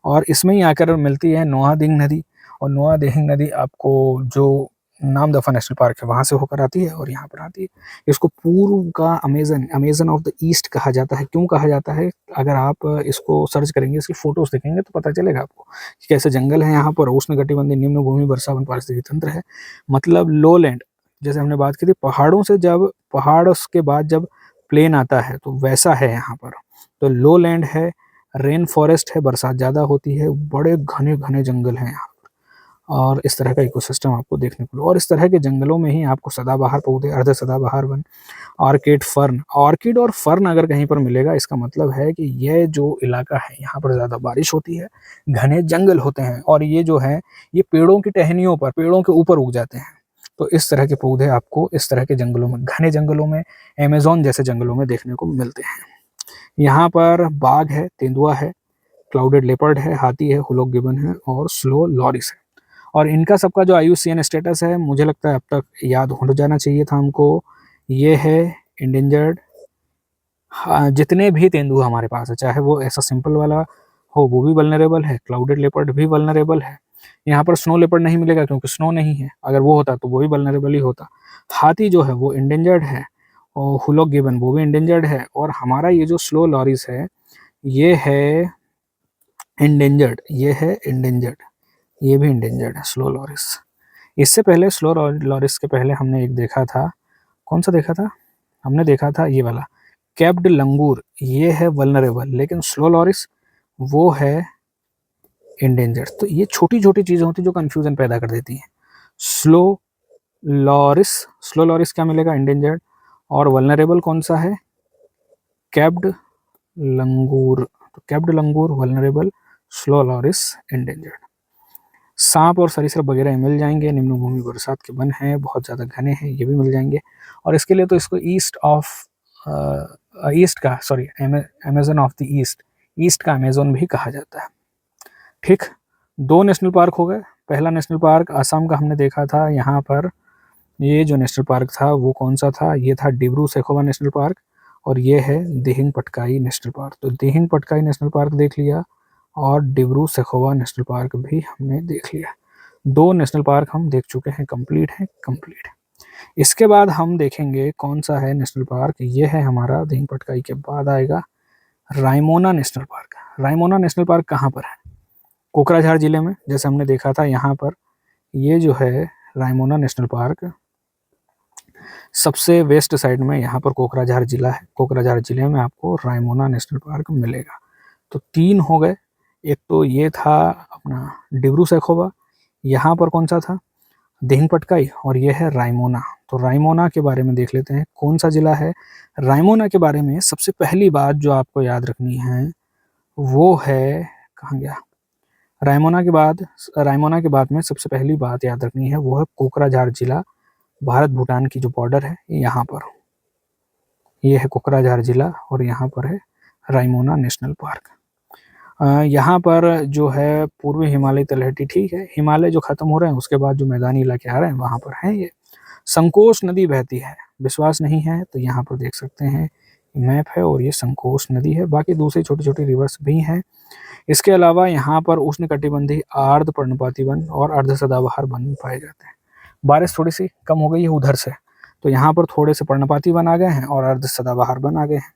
और इसमें ही आकर मिलती है नोआ दिंग नदी। और नोआ दिहिंग नदी आपको जो नामदफा नेशनल पार्क है वहाँ से होकर आती है और यहाँ पर आती है। इसको पूर्व का अमेजन ऑफ द ईस्ट कहा जाता है। क्यों कहा जाता है? अगर आप इसको सर्च करेंगे, इसकी फोटोज देखेंगे तो पता चलेगा आपको कि कैसे जंगल है यहाँ पर, उष्णकटिबंधीय निम्न भूमि वर्षावन पारिस्थितिकी तंत्र है। मतलब लो लैंड, जैसे हमने बात की थी पहाड़ों से, जब पहाड़ के बाद जब प्लेन आता है तो वैसा है यहाँ पर। तो लो लैंड है, रेन फॉरेस्ट है, बरसात ज़्यादा होती है, बड़े घने घने जंगल हैं यहाँ पर, और इस तरह का इकोसिस्टम आपको देखने को। और इस तरह के जंगलों में ही आपको सदाबहार पौधे, अर्ध सदाबहार वन, ऑर्किड, फर्न, ऑर्किड और फर्न अगर कहीं पर मिलेगा इसका मतलब है कि यह जो इलाका है यहाँ पर ज़्यादा बारिश होती है, घने जंगल होते हैं, और ये जो है ये पेड़ों की टहनियों पर, पेड़ों के ऊपर उग जाते हैं। तो इस तरह के पौधे आपको इस तरह के जंगलों में, घने जंगलों में, अमेजोन जैसे जंगलों में देखने को मिलते हैं। यहाँ पर बाघ है, तेंदुआ है, क्लाउडेड लेपर्ड है, हाथी है, हुलॉक गिबन है और स्लो लॉरिस है। और इनका सबका जो IUCN स्टेटस है मुझे लगता है अब तक याद हो जाना चाहिए था हमको। ये है इंडेंजर्ड। हाँ, जितने भी तेंदुआ हमारे पास है, चाहे वो ऐसा सिंपल वाला हो वो भी वल्नरेबल है, क्लाउडेड लेपर्ड भी वल्नरेबल है। यहाँ पर स्नो लेपर्ड नहीं मिलेगा क्योंकि स्नो नहीं है, अगर वो होता तो वो भी वल्नरेबल ही होता। हाथी जो है वो इंडेंजर्ड है, और हुलॉक गिबन वो भी इंडेंजर्ड है, और हमारा ये जो स्लो लॉरिस है ये है इंडेंजर्ड, ये है इंडेंजर्ड, ये भी इंडेंजर्ड है स्लो लॉरिस। इससे पहले स्लो लॉरिस के पहले हमने एक देखा था, कौन सा देखा था? हमने देखा था ये वाला कैप्ड लंगूर, ये है वल्नरेबल, लेकिन स्लो लॉरिस वो है इंडेंजर्ड। तो ये छोटी छोटी चीज़ें होती हैं जो कन्फ्यूजन पैदा कर देती हैं। स्लो लॉरिस, स्लो लॉरिस क्या मिलेगा? इंडेंजर्ड। और वल्नरेबल कौन सा है? कैप्ड लंगूर। तो कैप्ड लंगूर वल्नरेबल, स्लो लॉरिस इंडेंजर्ड। सांप और सरीसृप वगैरह मिल जाएंगे। निम्न भूमि बरसात के वन हैं, बहुत ज़्यादा घने हैं, ये भी मिल जाएंगे। और इसके लिए तो इसको ईस्ट का, sorry, Amazon of the east, east का अमेजोन भी कहा जाता है। ठीक, 2 नेशनल पार्क हो गए। पहला नेशनल पार्क आसाम का हमने देखा था। यहाँ पर ये जो नेशनल पार्क था वो कौन सा था? ये था डिब्रू सैखोवा नेशनल पार्क, और ये है दिहिंग पटकाई नेशनल पार्क। तो दिहिंग पटकाई नेशनल पार्क देख लिया, और डिब्रू सैखोवा नेशनल पार्क भी हमने देख लिया। 2 नेशनल पार्क हम देख चुके हैं, कंप्लीट है, कंप्लीट। इसके बाद हम देखेंगे कौन सा है नेशनल पार्क। ये है हमारा दिहिंग पटकाई के बाद आएगा Raimona national park. Raimona national park कहाँ पर है? कोकराझार जिले में, जैसे हमने देखा था यहाँ पर। ये जो है रायमोना नेशनल पार्क सबसे वेस्ट साइड में, यहाँ पर कोकराझार जिला है। कोकराझार जिले में आपको रायमोना नेशनल पार्क मिलेगा। तो 3 हो गए। एक तो ये था अपना डिब्रू सैखोवा, यहाँ पर कौन सा था? दिहिंग पटकाई, और ये है रायमोना। तो रायमोना के बारे में देख लेते हैं, कौन सा जिला है। रायमोना के बारे में सबसे पहली बात जो आपको याद रखनी है वो है, कहाँ गया? रायमोना के बाद में सबसे पहली बात याद रखनी है वो है कोकराझार जिला, भारत भूटान की जो बॉर्डर है यहाँ पर। ये है कोकराझार जिला, और यहाँ पर है रायमोना नेशनल पार्क। यहाँ पर जो है पूर्वी हिमालय तलहटी, ठीक है, हिमालय जो खत्म हो रहे हैं उसके बाद जो मैदानी इलाके आ रहे हैं वहाँ पर है ये। संकोश नदी बहती है, विश्वास नहीं है तो यहाँ पर देख सकते हैं, मैप है, और ये संकोश नदी है। बाकी दूसरी छोटी छोटी रिवर्स भी हैं। इसके अलावा यहाँ पर उष्णकटिबंधीय आर्द्र पर्णपाती वन और अर्ध सदाबहार वन पाए जाते हैं। बारिश थोड़ी सी कम हो गई है उधर से, तो यहाँ पर थोड़े से पर्णपाती वन आ गए हैं और अर्ध सदाबहार वन आ गए हैं।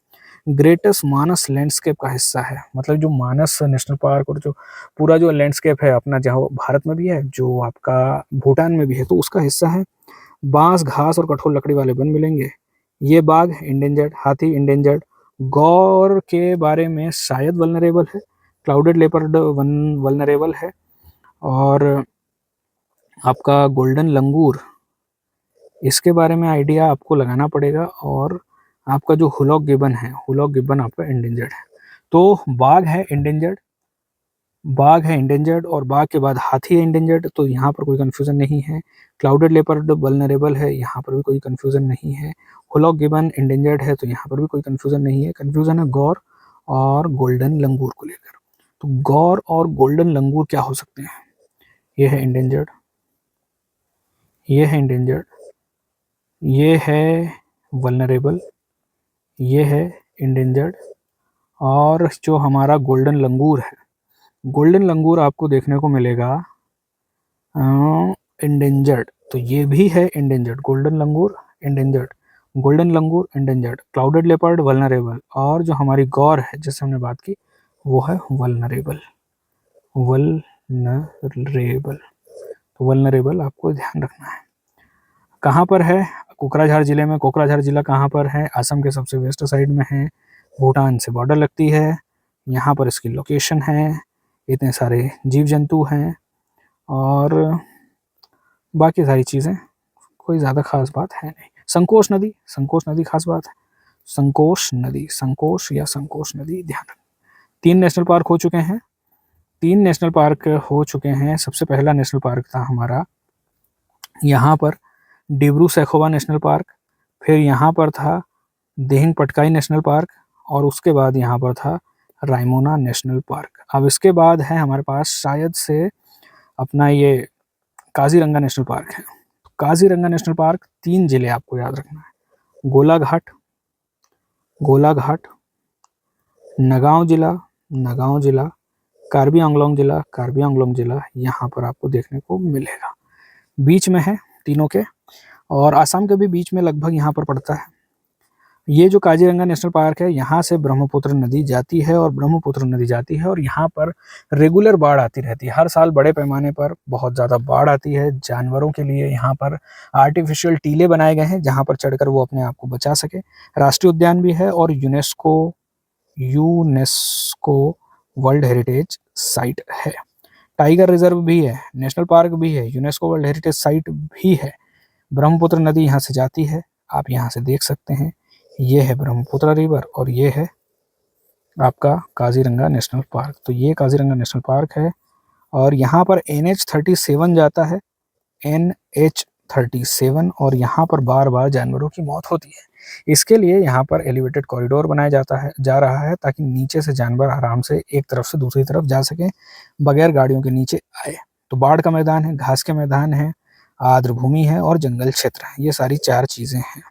ग्रेटेस्ट मानस लैंडस्केप का हिस्सा है, मतलब जो मानस नेशनल पार्क और जो पूरा जो लैंडस्केप है अपना, जहाँ भारत में भी है, जो आपका भूटान में भी है, तो उसका हिस्सा है। बांस, घास और कठोर लकड़ी वाले वन मिलेंगे। ये बाघ इंडेंजर्ड, हाथी इंडेंजर्ड, गौर के बारे में शायद वल्नरेबल है, क्लाउडेड लेपर्ड वल्नरेबल है, और आपका गोल्डन लंगूर, इसके बारे में आइडिया आपको लगाना पड़ेगा। और आपका जो हुलॉक गिबन है, हुलॉक गिबन आपका इंडेंजर्ड है। तो बाघ है इंडेंजर्ड, बाघ है इंडेंजर्ड और बाघ के बाद हाथी है इंडेंजर्ड, तो यहाँ पर कोई कंफ्यूजन नहीं है। क्लाउडेड लेपर्ड वल्नरेबल है, यहाँ पर भी कोई कंफ्यूजन नहीं है। हुलॉक गिबन इंडेंजर्ड है, तो यहाँ पर भी कोई कंफ्यूजन नहीं है। कंफ्यूजन है गौर और गोल्डन लंगूर को लेकर। तो गौर और गोल्डन लंगूर क्या हो सकते हैं? ये है इंडेंजर्ड, ये है इंडेंजर्ड, ये है वल्नरेबल, ये है इंडेंजर्ड, और जो हमारा गोल्डन लंगूर है, गोल्डन लंगूर आपको देखने को मिलेगा इंडेंजर्ड, तो ये भी है इंडेंजर्ड। गोल्डन लंगूर इंडेंजर्ड, गोल्डन लंगूर इंडेंजर्ड, क्लाउडेड लेपर्ड वल्नरेबल, और जो हमारी गौर है जिससे हमने बात की वो है वल्नरेबल, वल्नरेबल। तो वल्नरेबल आपको ध्यान रखना है। कहाँ पर है? कोकराझार जिले में। कोकराझार जिला कहाँ पर है? असम के सबसे वेस्ट साइड में है, भूटान से बॉर्डर लगती है, यहाँ पर इसकी लोकेशन है, इतने सारे जीव जंतु हैं, और बाकी सारी चीज़ें कोई ज़्यादा खास बात है नहीं। संकोश नदी, संकोश नदी खास बात है, संकोश नदी, संकोश या संकोश नदी, ध्यान रखना। 3 नेशनल पार्क हो चुके हैं, 3 नेशनल पार्क हो चुके हैं। सबसे पहला नेशनल पार्क था हमारा यहाँ पर डिब्रू सैखोवा नेशनल पार्क, फिर यहाँ पर था दिहिंग पटकाई नेशनल पार्क, और उसके बाद यहाँ पर था रायमोना नेशनल पार्क। अब इसके बाद है हमारे पास शायद से अपना ये काजीरंगा नेशनल पार्क है। काजीरंगा नेशनल पार्क 3 जिले आपको याद रखना है, गोलाघाट, गोलाघाट, नगांव जिला, नगांव जिला, कार्बी आंगलोंग जिला, कार्बी आंगलोंग जिला, यहाँ पर आपको देखने को मिलेगा। बीच में है तीनों के, और आसाम के भी बीच में लगभग यहाँ पर पड़ता है। ये जो काजीरंगा नेशनल पार्क है, यहाँ से ब्रह्मपुत्र नदी जाती है, और ब्रह्मपुत्र नदी जाती है और यहाँ पर रेगुलर बाढ़ आती रहती है। हर साल बड़े पैमाने पर बहुत ज़्यादा बाढ़ आती है। जानवरों के लिए यहाँ पर आर्टिफिशियल टीले बनाए गए हैं जहाँ पर चढ़कर वो अपने आप को बचा सके। राष्ट्रीय उद्यान भी है और UNESCO UNESCO world heritage site है। टाइगर रिजर्व भी है, नेशनल पार्क भी है, यूनेस्को वर्ल्ड हेरिटेज साइट भी है। ब्रह्मपुत्र नदी यहाँ से जाती है, आप यहाँ से देख सकते हैं। ये है ब्रह्मपुत्र रिवर और ये है आपका काजीरंगा नेशनल पार्क। तो ये काजीरंगा नेशनल पार्क है, और यहाँ पर NH37 जाता है, NH37, और यहाँ पर बार बार जानवरों की मौत होती है। इसके लिए यहाँ पर एलिवेटेड कॉरिडोर बनाया जा रहा है, ताकि नीचे से जानवर आराम से एक तरफ से दूसरी तरफ जा सकें बगैर गाड़ियों के नीचे आए। तो बाढ़ का मैदान है, घास के मैदान है, आर्द्र भूमि है और जंगल क्षेत्र है, ये सारी 4 चीज़ें हैं।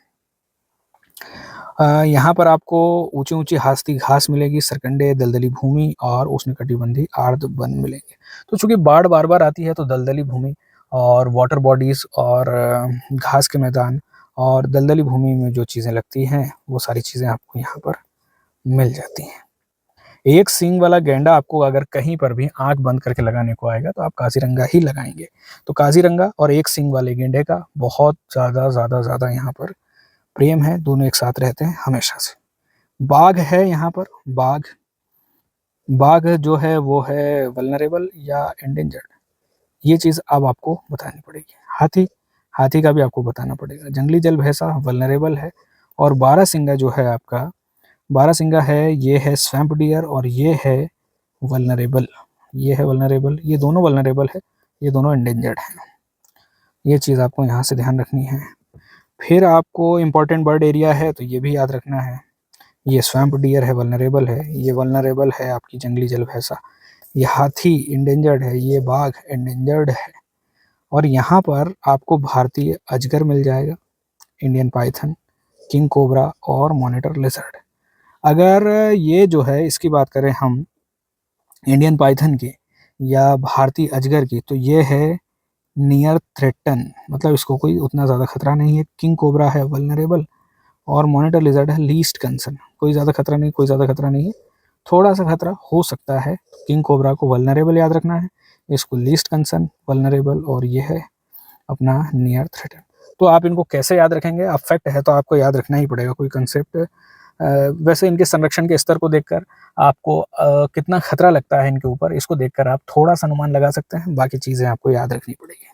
यहाँ पर आपको ऊंची ऊंची हास्ती घास मिलेगी, सरकंडे, दलदली भूमि और उष्णकटिबंधीय आर्द्र वन मिलेंगे। तो चूंकि बाढ़ बार बार आती है, तो दलदली भूमि और वाटर बॉडीज और घास के मैदान और दलदली भूमि में जो चीज़ें लगती हैं वो सारी चीज़ें आपको यहाँ पर मिल जाती हैं। एक सींग वाला गैंडा आपको अगर कहीं पर भी आंख बंद करके लगाने को आएगा तो आप काजीरंगा ही लगाएंगे। तो काजीरंगा और एक सींग वाले गेंडे का बहुत ज़्यादा यहाँ पर प्रेम है, दोनों एक साथ रहते हैं हमेशा से। बाघ है यहाँ पर, बाघ, बाघ जो है वो है वल्नरेबल या एंडेंजर्ड, ये चीज़ अब आपको बतानी पड़ेगी। हाथी, हाथी का भी आपको बताना पड़ेगा। जंगली जल भैंसा वल्नरेबल है, और बारहसिंगा जो है आपका, बारहसिंगा है, ये है स्वैम्प डियर और ये है वल्नरेबल, ये है वल्नरेबल, ये दोनों वल्नरेबल है, ये दोनों एंडेंजर्ड हैं। ये चीज़ आपको यहाँ से ध्यान रखनी है। फिर आपको इम्पोर्टेंट बर्ड एरिया है तो ये भी याद रखना है। ये स्वैम्प डियर है, वल्नरेबल है, ये वल्नरेबल है आपकी जंगली जल भैंसा, ये हाथी इंडेंजर्ड है, ये बाघ एंडेंजर्ड है, और यहाँ पर आपको भारतीय अजगर मिल जाएगा, इंडियन पाइथन, किंग कोबरा और मॉनिटर लिजर्ड। अगर ये जो है इसकी बात करें हम इंडियन पाइथन की या भारतीय अजगर की, तो ये है नियर थ्रेटन, मतलब इसको कोई उतना ज़्यादा खतरा नहीं है। किंग कोबरा है वल्नरेबल और मॉनिटर लिजर्ड है लीस्ट कंसर्न, कोई ज़्यादा खतरा नहीं, कोई ज़्यादा खतरा नहीं है, थोड़ा सा खतरा हो सकता है। किंग कोबरा को वल्नरेबल याद रखना है, इसको लीस्ट कंसर्न, वल्नरेबल, और ये है अपना नियर थ्रेटन। तो आप इनको कैसे याद रखेंगे? अब फैक्ट है तो आपको याद रखना ही पड़ेगा, कोई कंसेप्ट। वैसे इनके संरक्षण के स्तर को देखकर आपको कितना खतरा लगता है इनके ऊपर, इसको देखकर आप थोड़ा सा अनुमान लगा सकते हैं, बाकी चीज़ें आपको याद रखनी पड़ेगी।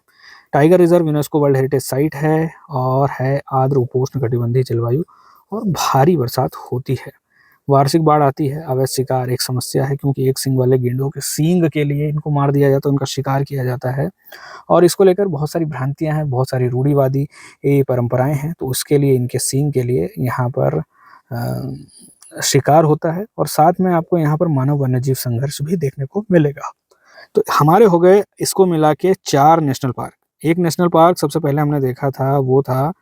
Tiger reserve UNESCO world heritage site है और है आर्द्र उपोष्ण कटिबंधीय जलवायु और भारी बरसात होती है। वार्षिक बाढ़ आती है। अवैध शिकार एक समस्या है, क्योंकि एक सींग वाले गेंडों के सींग के लिए इनको मार दिया जाता है, उनका शिकार किया जाता है। और इसको लेकर बहुत सारी भ्रांतियां हैं, बहुत सारी रूढ़िवादी ये परंपराएं हैं। तो उसके लिए, इनके सींग के लिए यहाँ पर शिकार होता है, और साथ में आपको यहाँ पर मानव वन्यजीव संघर्ष भी देखने को मिलेगा। तो हमारे हो गए इसको मिला के 4 नेशनल पार्क। एक नेशनल पार्क सबसे पहले हमने देखा था, वो था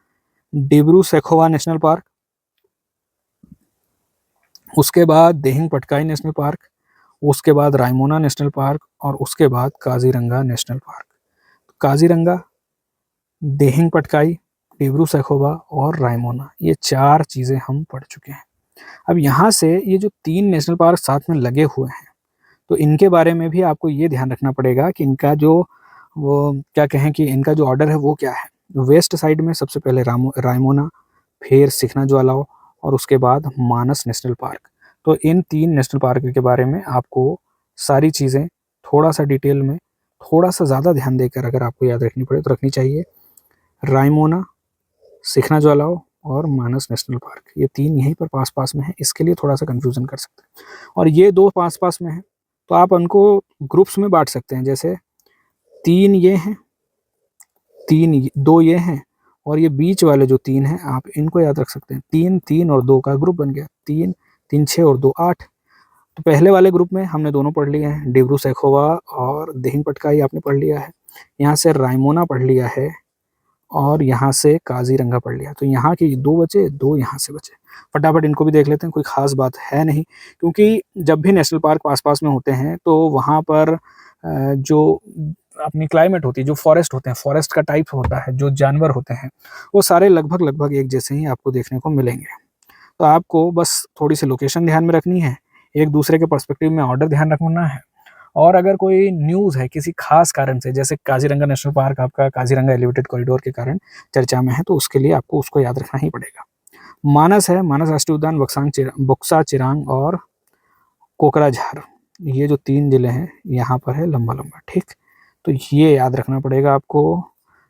डिब्रू सैखोवा नेशनल पार्क। उसके बाद देहिंग पटकाई नेशनल पार्क, उसके बाद रायमोना नेशनल पार्क, और उसके बाद काजीरंगा नेशनल पार्क। काजीरंगा, देहिंग पटकाई, डिब्रू सैखोवा और रायमोना, ये 4 चीज़ें हम पढ़ चुके हैं। अब यहाँ से ये जो 3 नेशनल पार्क साथ में लगे हुए हैं, तो इनके बारे में भी आपको ये ध्यान रखना पड़ेगा कि इनका जो वो क्या कहें कि इनका जो ऑर्डर है वो क्या है। वेस्ट साइड में सबसे पहले रायमोना, फिर सिखना ज्वालाओ, और उसके बाद मानस नेशनल पार्क। तो इन 3 नेशनल पार्क के बारे में आपको सारी चीज़ें थोड़ा सा डिटेल में, थोड़ा सा ज़्यादा ध्यान देकर अगर आपको याद रखनी पड़े तो रखनी चाहिए। रायमोना, सिखना ज्वालाओ और मानस नेशनल पार्क, ये 3 यहीं पर पास पास में है, इसके लिए थोड़ा सा कन्फ्यूज़न कर सकते हैं। और ये 2 पास पास में हैं, तो आप उनको ग्रुप्स में बांट सकते हैं। जैसे 3 ये हैं, 2 ये हैं, और ये बीच वाले जो 3 हैं, आप इनको याद रख सकते हैं। 3, 3 और 2 का ग्रुप बन गया। 3, 3, 6 और 2, 8। तो पहले वाले ग्रुप में हमने दोनों पढ़ लिए हैं, डिब्रू सैखोवा और देहिंग पटकाई आपने पढ़ लिया है। यहाँ से रायमोना पढ़ लिया है, और यहाँ से काजीरंगा पढ़ लिया। तो यहाँ के 2 बचे, 2 यहाँ से बचे। फटाफट इनको भी देख लेते हैं, कोई ख़ास बात है नहीं, क्योंकि जब भी नेशनल पार्क पास-पास में होते हैं तो वहाँ पर जो अपनी क्लाइमेट होती है, जो फॉरेस्ट होते हैं, फॉरेस्ट का टाइप होता है, जो जानवर होते हैं, वो सारे लगभग एक जैसे ही आपको देखने को मिलेंगे। तो आपको बस थोड़ी-सी लोकेशन ध्यान में रखनी है, एक दूसरे के पर्सपेक्टिव में ऑर्डर ध्यान रखना है, और अगर कोई न्यूज़ है किसी खास कारण से, जैसे काजीरंगा नेशनल पार्क आपका काजीरंगा एलिवेटेड कॉरिडोर के कारण चर्चा में है, तो उसके लिए आपको उसको याद रखना ही पड़ेगा। मानस है, मानस राष्ट्रीय उद्यान बक्सा, चिरांग और कोकराझार, ये जो 3 जिले हैं यहाँ पर है लंबा-लंबा, ठीक? तो ये याद रखना पड़ेगा आपको।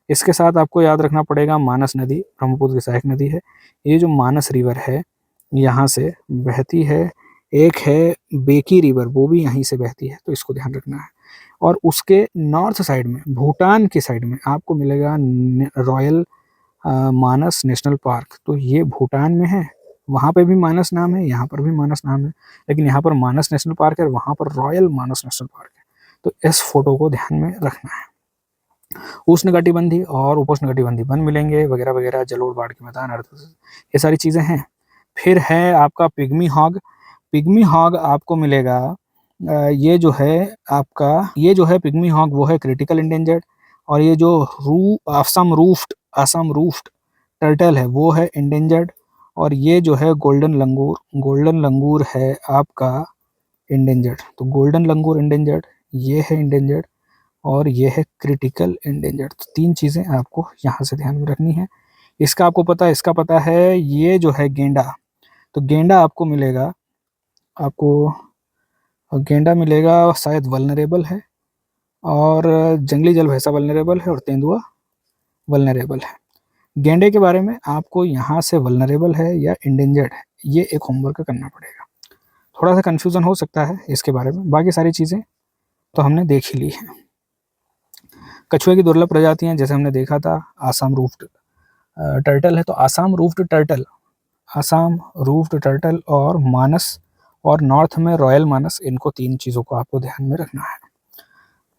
इसके साथ आपको याद रखना पड़ेगा मानस नदी, ब्रह्मपुत्र की सहायक नदी है। ये जो मानस रिवर है, यहाँ से बहती है। एक है बेकी रिवर, वो भी यहीं से बहती है, तो इसको ध्यान रखना है। और उसके नॉर्थ साइड में, भूटान की साइड में आपको मिलेगा रॉयल मानस नेशनल पार्क। तो ये भूटान में है, वहाँ पे भी मानस नाम है, यहाँ पर भी मानस नाम है, लेकिन यहाँ पर मानस नेशनल पार्क है और वहाँ पर रॉयल मानस नेशनल पार्क है। तो इस फोटो को ध्यान में रखना है। उष्णकटिबंधीय और उपोष्णकटिबंधीय वन मिलेंगे, वगैरह वगैरह, जलोढ़, बाढ़ के मैदान, ये सारी चीज़ें हैं। फिर है आपका पिग्मी हॉग। पिग्मी हॉग आपको मिलेगा, ये जो है पिग्मी हॉग, वो है क्रिटिकल इंडेंजर्ड। और ये जो असम रूफ्ड टर्टल है, वो है इंडेंजर्ड। और ये जो है गोल्डन लंगूर है आपका इंडेंजर्ड। तो गोल्डन लंगूर इंडेंजर्ड, ये है इंडेंजर्ड, और ये है क्रिटिकल इंडेंजर्ड। तो 3 चीज़ें आपको यहाँ से ध्यान में रखनी है। इसका पता है, ये जो है गेंडा, तो गेंडा आपको मिलेगा, गेंडा मिलेगा शायद वल्नरेबल है, और जंगली जल भैंसा वल्नरेबल है, और तेंदुआ वल्नरेबल है। गेंडे के बारे में आपको यहाँ से वल्नरेबल है या इंडेंजर्ड है, ये एक होमवर्क करना पड़ेगा। थोड़ा सा कन्फ्यूज़न हो सकता है इसके बारे में, बाकी सारी चीज़ें तो हमने देख ही ली हैं। कछुए की दुर्लभ प्रजातियाँ जैसे हमने देखा था, आसाम रूफ्ड टर्टल है, तो आसाम रूफ्ड टर्टल और मानस, और नॉर्थ में रॉयल मानस, इनको 3 चीज़ों को आपको ध्यान में रखना है।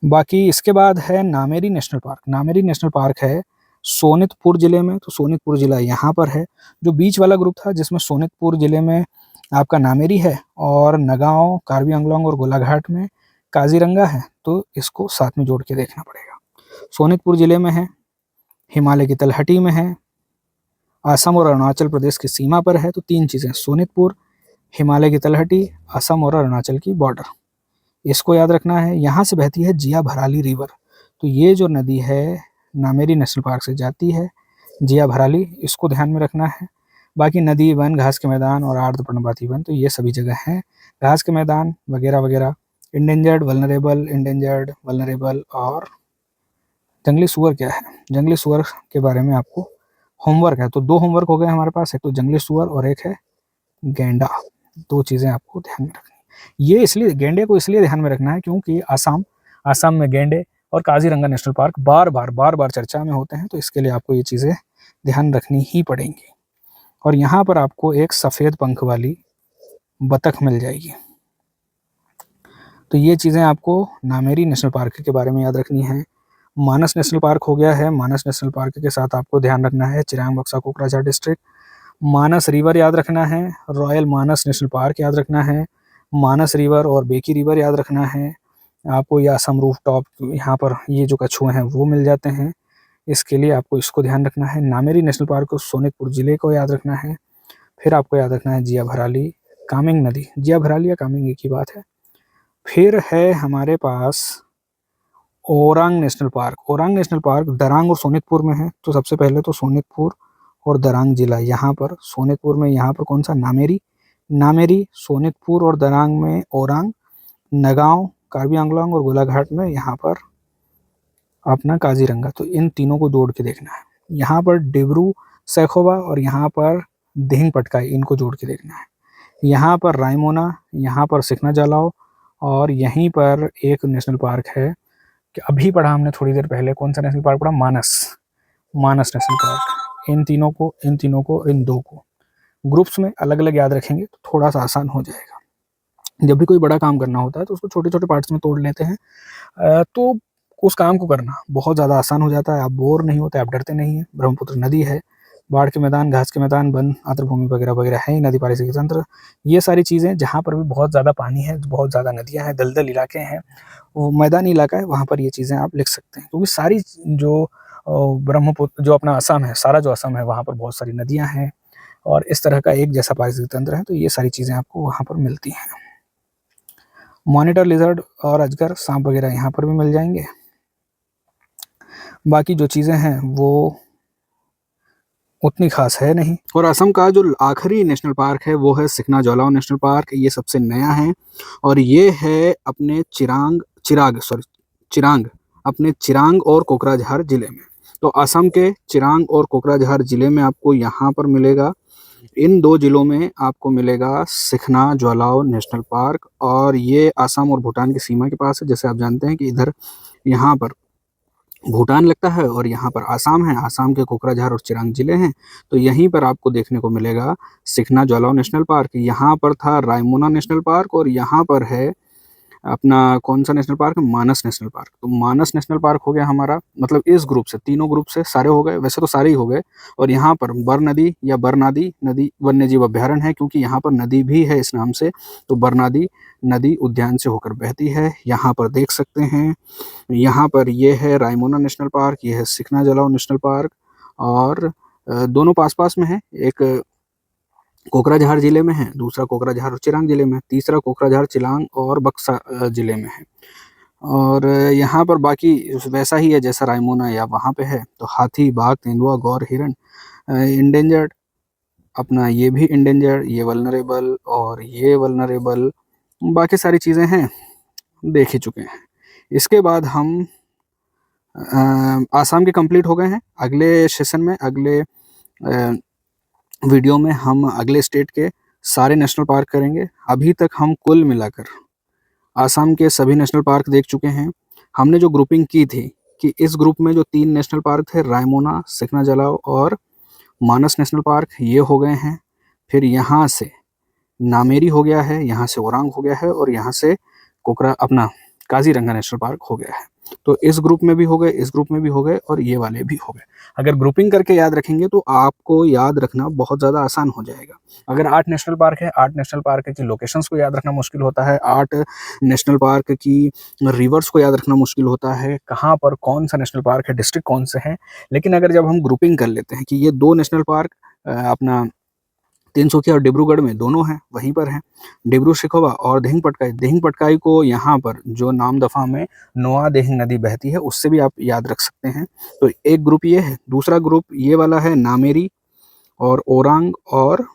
बाकी इसके बाद है Nameri national park. Nameri national park है सोनितपुर जिले में, तो सोनितपुर जिला यहाँ पर है। जो बीच वाला ग्रुप था, जिसमें सोनितपुर जिले में आपका नामेरी है, और नगांव, कार्बी आंगलोंग और गोलाघाट में काजीरंगा है, तो इसको साथ में जोड़ के देखना पड़ेगा। सोनितपुर जिले में है, हिमालय की तलहटी में है, असम और अरुणाचल प्रदेश की सीमा पर है। तो 3 चीज़ें, सोनितपुर, हिमालय की तलहटी, असम और अरुणाचल की बॉर्डर, इसको याद रखना है। यहाँ से बहती है जिया भराली रिवर। तो ये जो नदी है नामेरी नेशनल पार्क से जाती है, जिया भराली, इसको ध्यान में रखना है। बाकी नदी, वन, घास के मैदान और आर्द्र पर्णपाती वन, तो ये सभी जगह हैं। घास के मैदान वगैरह वगैरह, इंडेंजर्ड, वल्नरेबल, और जंगली सुअर क्या है, जंगली सुअर के बारे में आपको होमवर्क है, तो 2 होमवर्क हो गए हमारे पास, एक तो जंगली सुअर और एक है गैंडा। 2 चीज़ें आपको ध्यान में रखनी है। ये इसलिए गैंडे को इसलिए ध्यान में रखना है क्योंकि आसाम में गैंडे और काजीरंगा नेशनल पार्क बार-बार चर्चा में होते हैं, तो इसके लिए आपको ये चीज़ें ध्यान रखनी ही पड़ेंगी। और यहाँ पर आपको एक सफ़ेद पंख वाली बतख मिल जाएगी। तो ये चीज़ें आपको नामेरी नेशनल पार्क के बारे में याद रखनी है। मानस नेशनल पार्क हो गया है। मानस नेशनल पार्क के साथ आपको ध्यान रखना है चिरांग, बक्सा, कोकराझार डिस्ट्रिक्ट। मानस रिवर याद रखना है, रॉयल मानस नेशनल पार्क याद रखना है, मानस रिवर और बेकी रिवर याद रखना है। आपको ये असम रूफ टॉप यहाँ पर ये जो कछुए हैं वो मिल जाते हैं, इसके लिए आपको इसको ध्यान रखना है। नामेरी नेशनल पार्क को सोनितपुर ज़िले को याद रखना है। फिर आपको याद रखना है जिया भराली, कामेंग नदी। जिया भराली या कामेंग एक ही बात है। फिर है हमारे पास Orang national park. Orang national park Darrang और सोनितपुर में है। तो सबसे पहले तो सोनितपुर और दरांग जिला, यहाँ पर सोनितपुर में यहाँ पर कौन सा नामेरी, सोनितपुर और दरांग में ओरांग, नगांव, कार्बी आंगलोंग और गोलाघाट में यहाँ पर अपना काजीरंगा। तो इन तीनों को जोड़ के देखना है। यहाँ पर डिब्रू सैखोवा और यहाँ पर दिहिंग पटकाई, इनको जोड़ के देखना है। यहाँ पर रायमोना, यहाँ पर सिखना जालाओ और यहीं पर एक नेशनल पार्क है कि अभी पढ़ा हमने थोड़ी देर पहले, कौन सा नेशनल पार्क पढ़ा, मानस नेशनल पार्क। इन 2 को ग्रुप्स में अलग अलग याद रखेंगे तो थोड़ा सा आसान हो जाएगा। जब भी कोई बड़ा काम करना होता है तो उसको छोटे छोटे पार्ट्स में तोड़ लेते हैं, तो उस काम को करना बहुत ज़्यादा आसान हो जाता है। आप बोर नहीं होते, आप डरते नहीं हैं। ब्रह्मपुत्र नदी है, बाढ़ के मैदान, घास के मैदान, वन, आर्द्रभूमि वगैरह वगैरह है ही, नदी पारिस्थितिकी तंत्र, ये सारी चीज़ें जहाँ पर भी बहुत ज़्यादा पानी है, बहुत ज़्यादा नदियाँ हैं, दलदल इलाके हैं, वो मैदानी इलाका है, वहाँ पर ये चीज़ें आप लिख सकते हैं। क्योंकि सारी जो ब्रह्मपुत्र जो अपना असम है, सारा जो असम है वहाँ पर बहुत सारी नदियाँ हैं और इस तरह का एक जैसा पारिस्थितिकी तंत्र है, तो ये सारी चीज़ें आपको वहाँ पर मिलती हैं। मॉनिटर लिजर्ड और अजगर, सांप वगैरह यहाँ पर भी मिल जाएंगे। बाकी जो चीज़ें हैं वो उतनी खास है नहीं। और असम का जो आखिरी नेशनल पार्क है वो है सिखना जोलाओ नेशनल पार्क। ये सबसे नया है और ये है अपने चिरांग अपने चिरांग और कोकराझार जिले में। तो असम के चिरांग और कोकराझार जिले में आपको यहाँ पर मिलेगा, इन 2 जिलों में आपको मिलेगा सिखना जोलाओ नेशनल पार्क। और ये असम और भूटान की सीमा के पास है। जैसे आप जानते हैं कि इधर यहाँ पर भूटान लगता है और यहाँ पर आसाम है, आसाम के कोकराझार और चिरांग जिले हैं। तो यहीं पर आपको देखने को मिलेगा सिखना जोलाओ नेशनल पार्क। यहाँ पर था रायमोना नेशनल पार्क और यहाँ पर है अपना कौन सा नेशनल पार्क है, मानस नेशनल पार्क। तो मानस नेशनल पार्क हो गया हमारा, मतलब इस ग्रुप से, तीनों ग्रुप से सारे हो गए, वैसे तो सारे ही हो गए। और यहाँ पर बरनदी या बरनादी नदी वन्यजीव अभ्यारण्य है, क्योंकि यहाँ पर नदी भी है इस नाम से। तो बरनादी नदी उद्यान से होकर बहती है, यहाँ पर देख सकते हैं। यहाँ पर ये है रायमोना नेशनल पार्क, ये है सिखना जोलाओ नेशनल पार्क और दोनों पास पास में है। एक कोकराझार जिले में है, दूसरा कोकराझार और चिरांग जिले में, तीसरा कोकराझार, चिरांग और बक्सा जिले में है। और यहाँ पर बाकी वैसा ही है जैसा रायमोना या वहाँ पे है। तो हाथी, बाघ, तेंदुआ, गौर, हिरण इंडेंजर्ड, अपना ये भी इंडेंजर्ड, ये वल्नरेबल और ये वल्नरेबल, बाकी सारी चीज़ें हैं, देख ही चुके हैं। इसके बाद हम आसाम के कंप्लीट हो गए हैं। अगले सेशन में, अगले वीडियो में हम अगले स्टेट के सारे नेशनल पार्क करेंगे। अभी तक हम कुल मिलाकर आसाम के सभी नेशनल पार्क देख चुके हैं। हमने जो ग्रुपिंग की थी कि इस ग्रुप में जो 3 नेशनल पार्क थे, रायमोना, सिखना जोलाओ और मानस नेशनल पार्क, ये हो गए हैं। फिर यहाँ से नामेरी हो गया है, यहाँ से ओरांग हो गया है और यहाँ से अपना काजीरंगा नेशनल पार्क हो गया है। तो इस ग्रुप में भी हो गए, इस ग्रुप में भी हो गए और ये वाले भी हो गए। अगर ग्रुपिंग करके याद रखेंगे तो आपको याद रखना बहुत ज़्यादा आसान हो जाएगा। अगर 8 नेशनल पार्क है, 8 नेशनल पार्क की लोकेशंस को याद रखना मुश्किल होता है, 8 नेशनल पार्क की रिवर्स को याद रखना मुश्किल होता है, कहाँ पर कौन सा नेशनल पार्क है, डिस्ट्रिक्ट कौन से हैं। लेकिन अगर जब हम ग्रुपिंग कर लेते हैं कि ये 2 नेशनल पार्क अपना तिनसुकिया और डिब्रूगढ़ में दोनों हैं, वहीं पर हैं, डिब्रू सैखोवा और दिहिंग पटकाई को यहाँ पर जो नामदफा में नोआ दिहिंग नदी बहती है उससे भी आप याद रख सकते हैं। तो एक ग्रुप ये है, दूसरा ग्रुप ये वाला है नामेरी और ओरांग और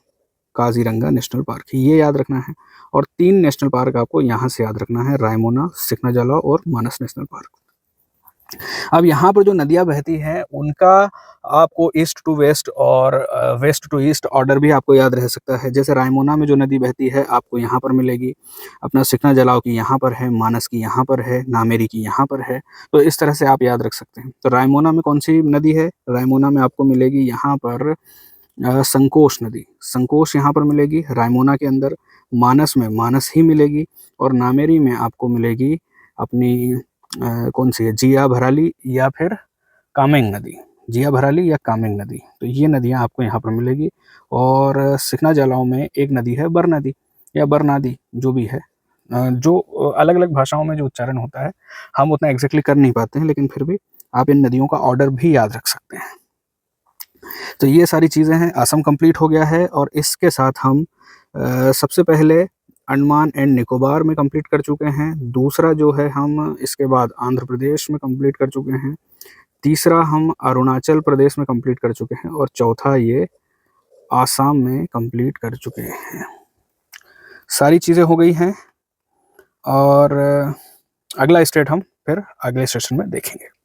काजीरंगा नेशनल पार्क, ये याद रखना है। और 3 नेशनल पार्क आपको यहाँ से याद रखना है, रायमोना, सिखना जोलाओ और मानस नेशनल पार्क। अब यहाँ पर जो नदियाँ बहती हैं उनका आपको ईस्ट टू वेस्ट और वेस्ट टू ईस्ट ऑर्डर भी आपको याद रह सकता है। जैसे रायमोना में जो नदी बहती है आपको यहाँ पर मिलेगी, अपना सिकना जलाव की यहाँ पर है, मानस की यहाँ पर है, नामेरी की यहाँ पर है। तो इस तरह से आप याद रख सकते हैं। तो रायमोना में कौन-सी नदी है? रायमोना में आपको मिलेगी यहाँ पर संकोश नदी, संकोश यहाँ पर मिलेगी रायमोना के अंदर। मानस में मानस ही मिलेगी और नामेरी में आपको मिलेगी अपनी कौन-सी है? जिया भराली या फिर कामेंग नदी, जिया भराली या कामेंग नदी। तो ये नदियाँ आपको यहाँ पर मिलेगी और सिकना जलाव में एक नदी है बर नदी या बरनादी जो भी है। जो अलग-अलग भाषाओं में जो उच्चारण होता है, हम उतना एग्ज़ैक्टली कर नहीं पाते हैं, लेकिन फिर भी आप इन नदियों का ऑर्डर भी याद रख सकते हैं। तो ये सारी चीज़ें हैं, असम कंप्लीट हो गया है और इसके साथ हम सबसे पहले अंडमान एंड निकोबार में कंप्लीट कर चुके हैं। दूसरा जो है हम इसके बाद आंध्र प्रदेश में कंप्लीट कर चुके हैं। तीसरा हम अरुणाचल प्रदेश में कंप्लीट कर चुके हैं और चौथा ये आसाम में कंप्लीट कर चुके हैं। सारी चीज़ें हो गई हैं और अगला स्टेट हम फिर अगले सेशन में देखेंगे।